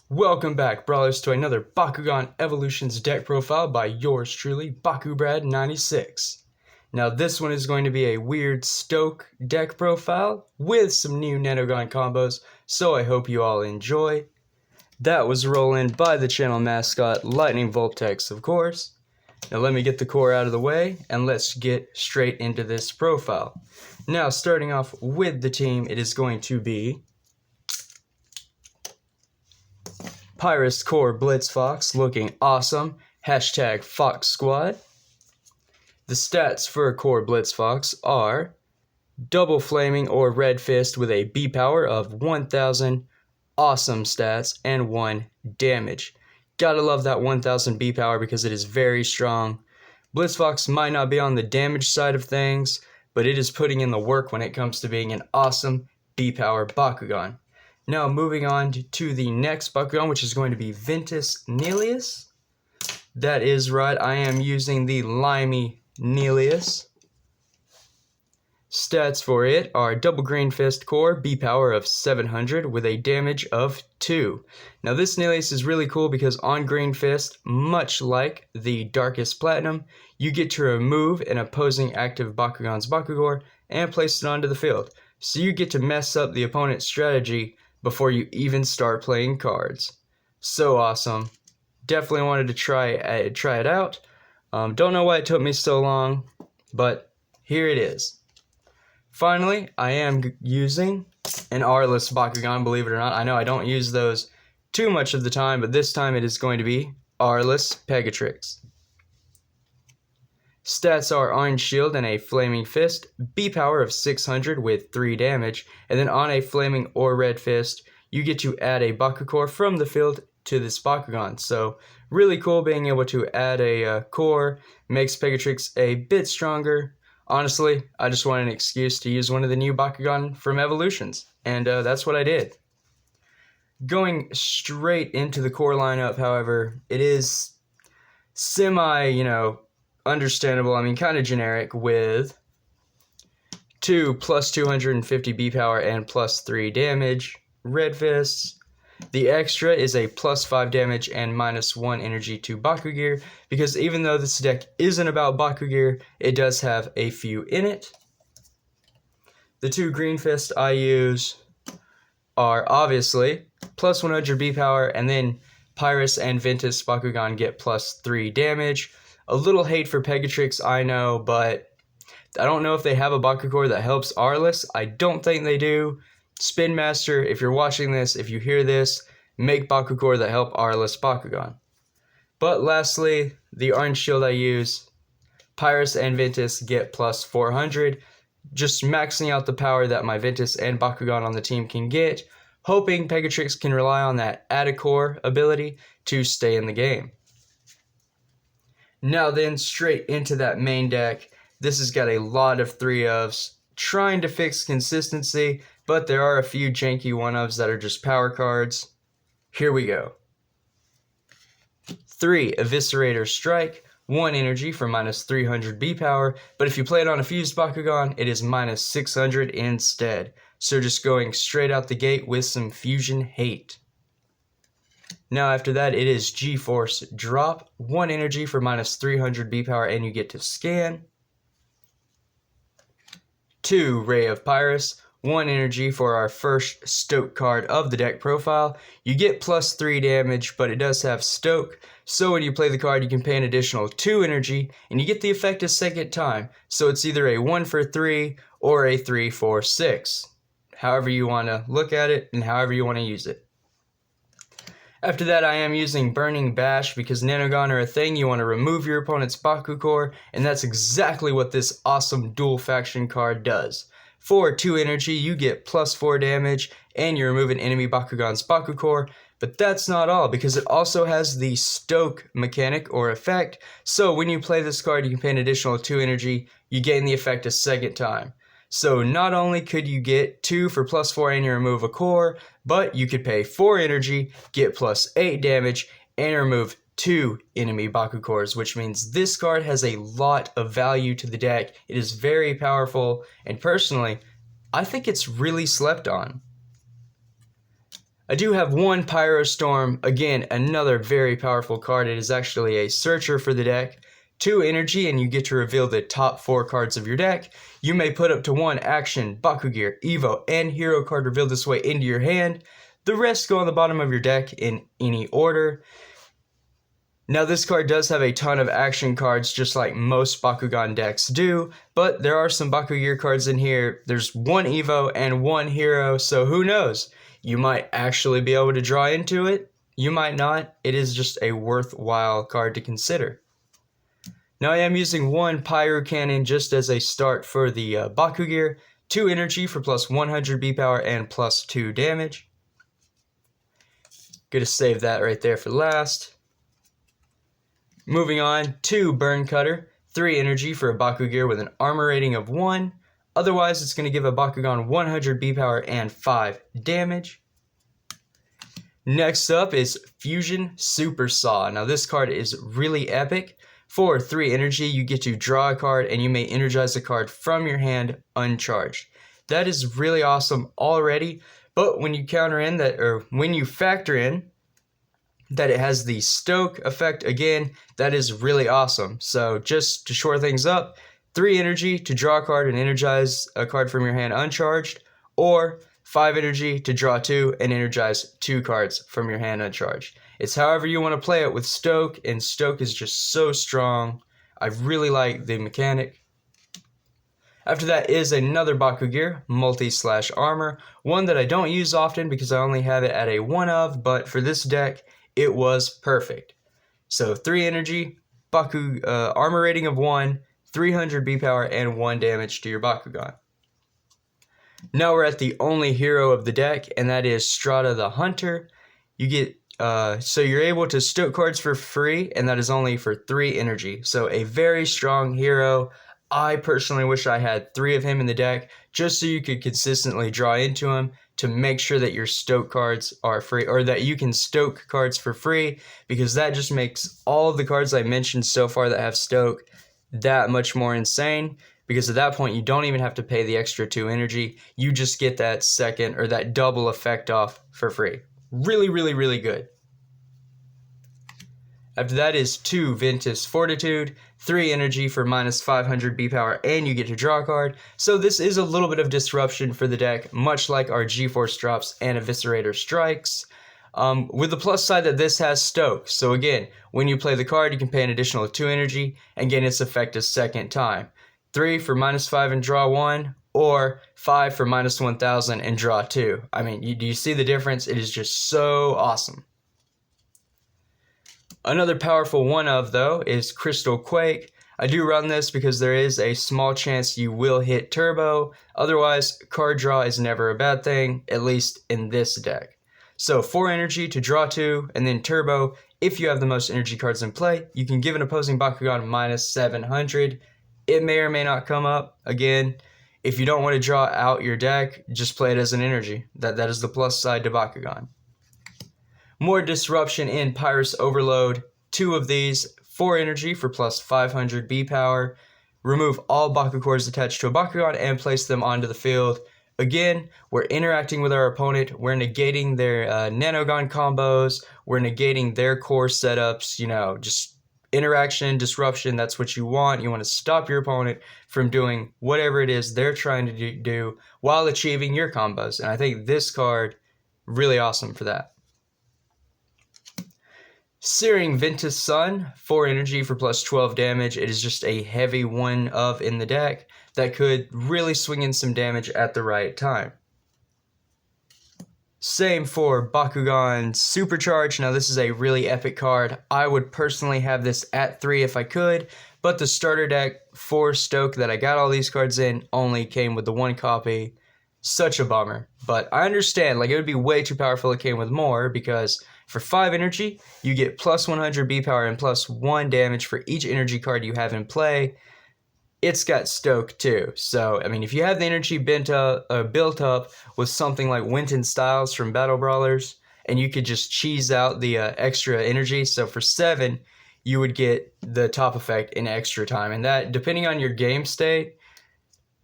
Welcome back, brawlers, to another Bakugan Evolutions deck profile by yours truly, BakuBrad96. Now this one is going to be a weird Stoke deck profile with some new Nanogon combos, so I hope you all enjoy. That was rolling by the channel mascot, Lightning Voltex, of course. Now let me get the core out of the way, and let's get straight into this profile. Now starting off with the team, it is going to be Pyrus Core Blitz Fox, looking awesome. Hashtag Fox Squad. The stats for Core Blitz Fox are double flaming or red fist with a B power of 1000, awesome stats, and 1 damage. Gotta love that 1000 B power because it is very strong. Blitz Fox might not be on the damage side of things, but it is putting in the work when it comes to being an awesome B power Bakugan. Now moving on to the next Bakugan, which is going to be Ventus Nelius. That is right, I am using the Limey Nelius. Stats for it are double green fist core, B power of 700 with a damage of 2. Now this Nelius is really cool because on green fist, much like the Darkest Platinum, you get to remove an opposing active Bakugan's Bakugor and place it onto the field. So you get to mess up the opponent's strategy before you even start playing cards. So awesome. Definitely wanted to try it out. Don't know why it took me so long, but here it is. Finally, I am using an Aurelus Bakugan, believe it or not. I know I don't use those too much of the time, but this time it is going to be Aurelus Pegatrix. Stats are Orange Shield and a Flaming Fist, B power of 600 with 3 damage, and then on a Flaming or Red Fist, you get to add a Bakugor from the field to this Bakugan. So really cool being able to add a core, makes Pegatrix a bit stronger. Honestly, I just wanted an excuse to use one of the new Bakugan from Evolutions, and that's what I did. Going straight into the core lineup, however, it is understandable, kind of generic, with 2 plus 250 B power and plus 3 damage, red fists. The extra is a plus 5 damage and minus 1 energy to Bakugear, because even though this deck isn't about Bakugear, it does have a few in it. The 2 green fists I use are obviously plus 100 B power, and then Pyrus and Ventus Bakugan get plus 3 damage. A little hate for Pegatrix, I know, but I don't know if they have a Bakugor that helps Aurelus. I don't think they do. Spin Master, if you're watching this, if you hear this, make Bakugor that help Aurelus Bakugan. But lastly, the Orange Shield I use, Pyrus and Ventus get plus 400, just maxing out the power that my Ventus and Bakugan on the team can get, hoping Pegatrix can rely on that add-a-core ability to stay in the game. Now then, straight into that main deck. This has got a lot of 3-ofs, trying to fix consistency, but there are a few janky 1-ofs that are just power cards. Here we go. 3 Eviscerator Strike, 1 energy for minus 300 B power, but if you play it on a fused Bakugan, it is minus 600 instead. So just going straight out the gate with some fusion hate. Now after that, it is G-Force Drop, 1 energy for minus 300 B power, and you get to scan. 2 Ray of Pyrus, 1 energy for our first Stoke card of the deck profile. You get plus 3 damage, but it does have Stoke, so when you play the card, you can pay an additional 2 energy, and you get the effect a second time, so it's either a 1 for 3 or a 3 for 6. However you want to look at it, and however you want to use it. After that, I am using Burning Bash because Nanogon are a thing. You want to remove your opponent's Bakugor, and that's exactly what this awesome dual faction card does. For 2 energy, you get plus 4 damage, and you remove an enemy Bakugan's Bakugor, but that's not all, because it also has the Stoke mechanic or effect, so when you play this card, you can pay an additional 2 energy, you gain the effect a second time. So not only could you get 2 for plus 4 and you remove a core, but you could pay 4 energy, get plus 8 damage, and remove 2 enemy Bakugors, which means this card has a lot of value to the deck. It is very powerful, and personally, I think it's really slept on. I do have one Pyrostorm, again, another very powerful card. It is actually a searcher for the deck. 2 energy, and you get to reveal the top 4 cards of your deck. You may put up to 1 action, Bakugan, Evo, and Hero card revealed this way into your hand. The rest go on the bottom of your deck in any order. Now this card does have a ton of action cards, just like most Bakugan decks do, but there are some Bakugan cards in here. There's 1 Evo and 1 Hero, so who knows? You might actually be able to draw into it. You might not. It is just a worthwhile card to consider. Now I am using 1 Pyro Cannon just as a start for the Bakugan. 2 energy for plus 100 B power and plus 2 damage. Gonna save that right there for last. Moving on, 2 Burn Cutter. 3 energy for a Bakugan with an armor rating of 1. Otherwise, it's going to give a Bakugan 100 B power and 5 damage. Next up is Fusion Super Saw. Now this card is really epic. For 3 energy, you get to draw a card and you may energize a card from your hand uncharged. That is really awesome already, but when you factor in that it has the Stoke effect again, that is really awesome. So just to shore things up, 3 energy to draw a card and energize a card from your hand uncharged, or 5 energy to draw 2 and energize 2 cards from your hand uncharged. It's however you want to play it with Stoke, and Stoke is just so strong. I really like the mechanic. After that is another Bakugan, multi/armor, one that I don't use often because I only have it at a 1 of, but for this deck, it was perfect. So 3 energy, armor rating of 1, 300 B power, and 1 damage to your Bakugan. Now we're at the only hero of the deck, and that is Strata the Hunter. You get so you're able to stoke cards for free, and that is only for 3 energy. So a very strong hero. I personally wish I had 3 of him in the deck, just so you could consistently draw into him to make sure that your stoke cards are free, or that you can stoke cards for free, because that just makes all of the cards I mentioned so far that have stoke that much more insane, because at that point you don't even have to pay the extra 2 energy. You just get that second or that double effect off for free. Really, really, really good. After that is 2 Ventus Fortitude, 3 energy for minus 500 B power, and you get to draw a card. So this is a little bit of disruption for the deck, much like our G-Force drops and Eviscerator Strikes. With the plus side that this has Stoke. So again, when you play the card, you can pay an additional 2 energy and gain its effect a second time. 3 for minus 5 and draw 1, or 5 for minus 1000 and draw 2. I mean, do you see the difference? It is just so awesome. Another powerful one of, though, is Crystal Quake. I do run this because there is a small chance you will hit turbo. Otherwise, card draw is never a bad thing, at least in this deck. So 4 energy to draw 2, and then turbo. If you have the most energy cards in play, you can give an opposing Bakugan minus 700. It may or may not come up. Again, if you don't want to draw out your deck, just play it as an energy. That is the plus side to Bakugan. More disruption in Pyrus Overload. 2 of these, 4 energy for plus 500 B power. Remove all Baku cores attached to a Bakugan and place them onto the field. Again, we're interacting with our opponent. We're negating their Nanogon combos. We're negating their core setups. You know, just interaction, disruption. That's what you want. You want to stop your opponent from doing whatever it is they're trying to do while achieving your combos. And I think this card, really awesome for that. Searing Ventus Sun, 4 energy for plus 12 damage. It is just a heavy one of in the deck that could really swing in some damage at the right time. Same for Bakugan Supercharge. Now this is a really epic card. I would personally have this at 3 if I could, but the starter deck for Stoke that I got all these cards in only came with the 1 copy. Such a bummer. But I understand, like, it would be way too powerful if it came with more, because for 5 energy, you get plus 100 B power and plus 1 damage for each energy card you have in play. It's got Stoke too. So, I mean, if you have the energy built up with something like Winton Styles from Battle Brawlers, and you could just cheese out the extra energy. So for 7, you would get the top effect in extra time. And that, depending on your game state,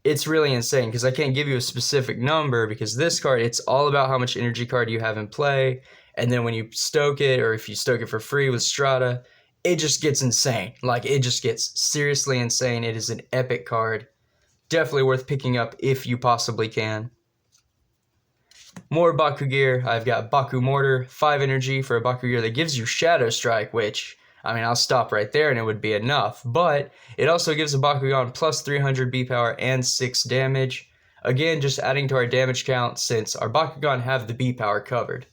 it's really insane because I can't give you a specific number because this card, it's all about how much energy card you have in play. And then when you stoke it, or if you stoke it for free with Strata, it just gets insane. Like, it just gets seriously insane. It is an epic card. Definitely worth picking up if you possibly can. More Baku gear. I've got Baku Mortar, 5 energy for a Baku gear that gives you Shadow Strike, which, I mean, I'll stop right there and it would be enough. But it also gives a Bakugan plus 300 B power and 6 damage. Again, just adding to our damage count since our Bakugan have the B power covered.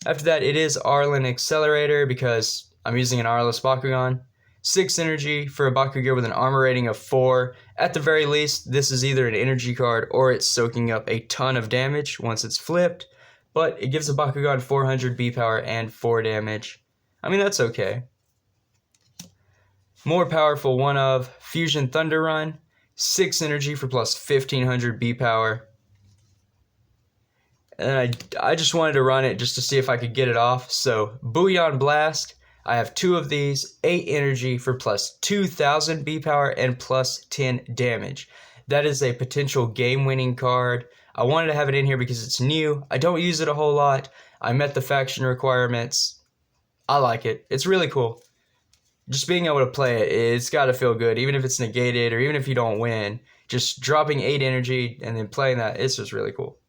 After that, it is Arlen Accelerator because I'm using an Aurelus Bakugan. 6 energy for a Baku gear with an armor rating of 4. At the very least, this is either an energy card or it's soaking up a ton of damage once it's flipped. But it gives a Bakugan 400 B power and 4 damage. I mean, that's okay. More powerful one of Fusion Thunder Run. 6 energy for plus 1500 B power. And I just wanted to run it just to see if I could get it off. So, Booyah Blast. I have 2 of these, 8 energy for plus 2000 B power and plus 10 damage. That is a potential game-winning card. I wanted to have it in here because it's new. I don't use it a whole lot. I met the faction requirements. I like it. It's really cool. Just being able to play it, it's got to feel good, even if it's negated or even if you don't win. Just dropping 8 energy and then playing that, it's just really cool.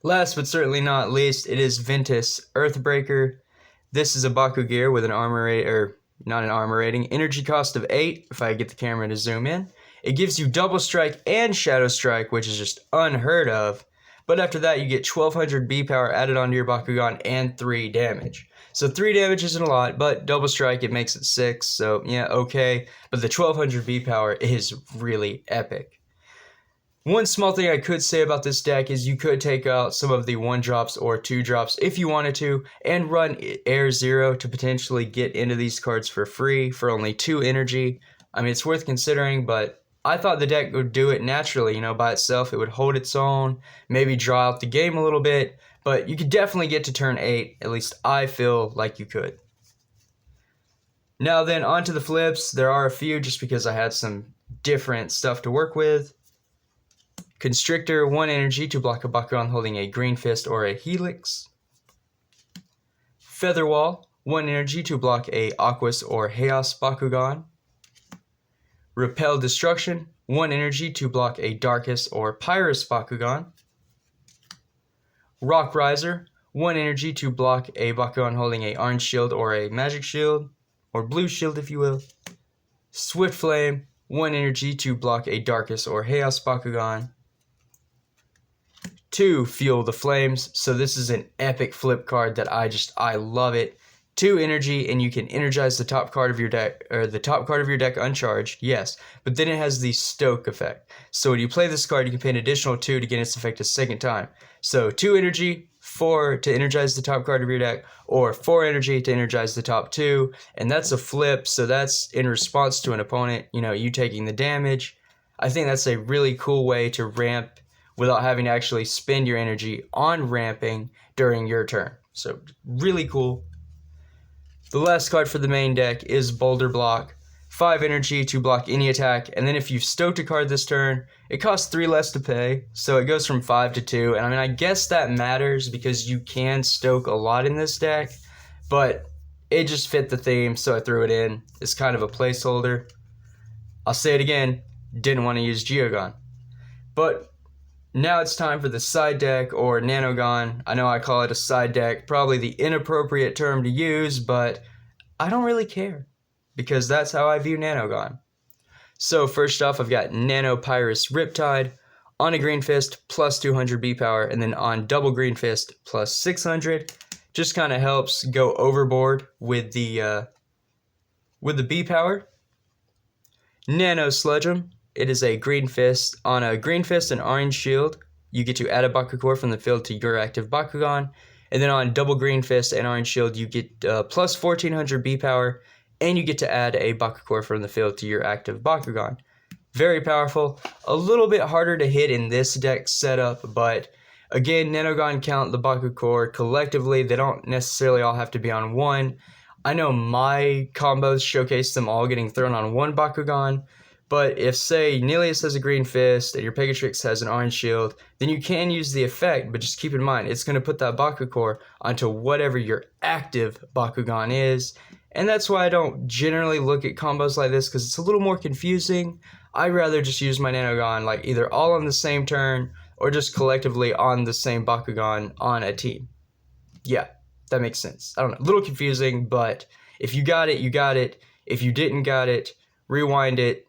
Last but certainly not least, it is Ventus Earthbreaker. This is a Baku gear with an armor rating, or not an armor rating, energy cost of 8, if I get the camera to zoom in. It gives you double strike and shadow strike, which is just unheard of. But after that, you get 1200 B power added onto your Bakugan and 3 damage. So 3 damage isn't a lot, but double strike, it makes it 6, so yeah, okay. But the 1200 B power is really epic. One small thing I could say about this deck is you could take out some of the 1-drops or 2-drops if you wanted to, and run Air Zero to potentially get into these cards for free for only 2 energy. I mean, it's worth considering, but I thought the deck would do it naturally, you know, by itself. It would hold its own, maybe draw out the game a little bit, but you could definitely get to turn 8. At least I feel like you could. Now then, on to the flips. There are a few just because I had some different stuff to work with. Constrictor, 1 energy to block a Bakugan holding a Green Fist or a Helix. Featherwall, 1 energy to block a Aquas or Chaos Bakugan. Repel Destruction, 1 energy to block a Darkus or Pyrus Bakugan. Rock Riser, 1 energy to block a Bakugan holding a Orange Shield or a Magic Shield, or Blue Shield if you will. Swift Flame, 1 energy to block a Darkus or Chaos Bakugan. 2, Fuel the Flames. So this is an epic flip card that I love it. 2 energy, and you can energize the top card of your deck, or the top card of your deck uncharged, yes. But then it has the Stoke effect. So when you play this card, you can pay an additional 2 to get its effect a second time. So 2 energy, 4 to energize the top card of your deck, or 4 energy to energize the top 2. And that's a flip, so that's in response to an opponent, you know, you taking the damage. I think that's a really cool way to ramp without having to actually spend your energy on ramping during your turn. So, really cool. The last card for the main deck is Boulder Block. 5 energy to block any attack, and then if you've stoked a card this turn, it costs 3 less to pay, so it goes from 5 to 2, and I mean, I guess that matters because you can stoke a lot in this deck, but it just fit the theme, so I threw it in. It's kind of a placeholder. I'll say it again, didn't want to use Geogon. But now it's time for the side deck, or Nanogon. I know I call it a side deck, probably the inappropriate term to use, but I don't really care, because that's how I view Nanogon. So first off, I've got Nano Pyrus Riptide, on a Green Fist, plus 200 B power, and then on double Green Fist, plus 600. Just kind of helps go overboard with the B power. Nano Sledge'em. It is a Green Fist. On a Green Fist and Orange Shield, you get to add a Bakugan from the field to your active Bakugan. And then on double Green Fist and Orange Shield, you get plus 1400 B power, and you get to add a Bakugan from the field to your active Bakugan. Very powerful. A little bit harder to hit in this deck setup, but again, Nanogon count the Bakugan collectively. They don't necessarily all have to be on one. I know my combos showcase them all getting thrown on one Bakugan, but if, say, Neleus has a green fist and your Pegatrix has an orange shield, then you can use the effect, but just keep in mind, it's going to put that Bakucore onto whatever your active Bakugan is, and that's why I don't generally look at combos like this, because it's a little more confusing. I'd rather just use my Nanogon like either all on the same turn, or just collectively on the same Bakugan on a team. Yeah, that makes sense. I don't know, a little confusing, but if you got it, you got it. If you didn't got it, rewind it,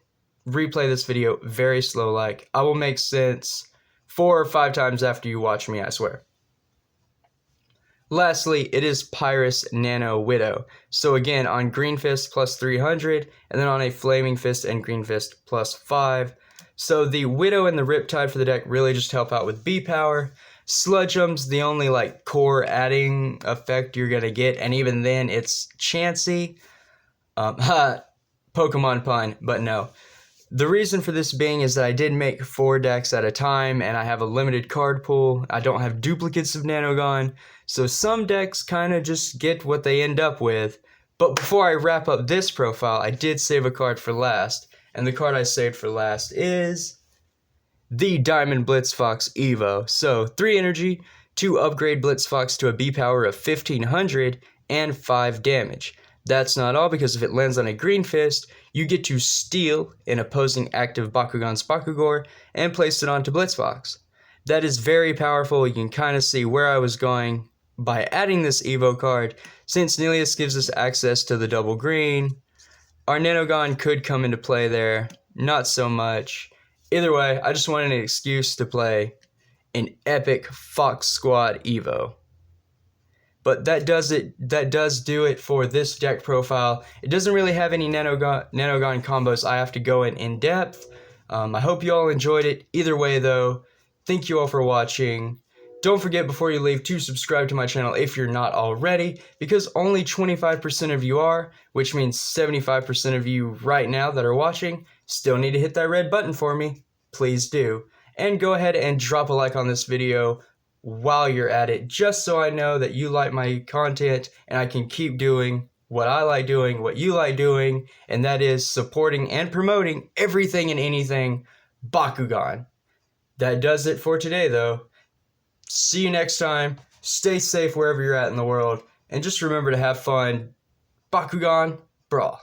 replay this video very slow like. I will make sense 4 or 5 times after you watch me, I swear. Lastly, it is Pyrus Nano Widow. So again, on Green Fist plus 300, and then on a Flaming Fist and Green Fist plus 5. So the Widow and the Riptide for the deck really just help out with B power. Sludgeum's the only like core adding effect you're gonna get, and even then it's chancy. Pokemon pun, but no. The reason for this being is that I did make 4 decks at a time, and I have a limited card pool. I don't have duplicates of Nanogon, so some decks kind of just get what they end up with. But before I wrap up this profile, I did save a card for last, and the card I saved for last is the Diamond Blitzfox Evo. So 3 energy to upgrade Blitzfox to a B power of 1500 and 5 damage. That's not all, because if it lands on a Green Fist, you get to steal an opposing active Bakugan's Bakugor and place it onto Blitzfox. That is very powerful. You can kind of see where I was going by adding this Evo card. Since Neleus gives us access to the double green, our Nanogon could come into play there. Not so much. Either way, I just wanted an excuse to play an epic Fox Squad Evo. But that does do it for this deck profile. It doesn't really have any Nanogon combos I have to go in depth. I hope you all enjoyed it. Either way though, thank you all for watching. Don't forget before you leave to subscribe to my channel if you're not already, because only 25% of you are, which means 75% of you right now that are watching still need to hit that red button for me. Please do. And go ahead and drop a like on this video while you're at it, just so I know that you like my content and I can keep doing what I like doing, what you like doing, and that is supporting and promoting everything and anything Bakugan. That does it for today though. See you next time. Stay safe wherever you're at in the world, and just remember to have fun. Bakugan Brawl.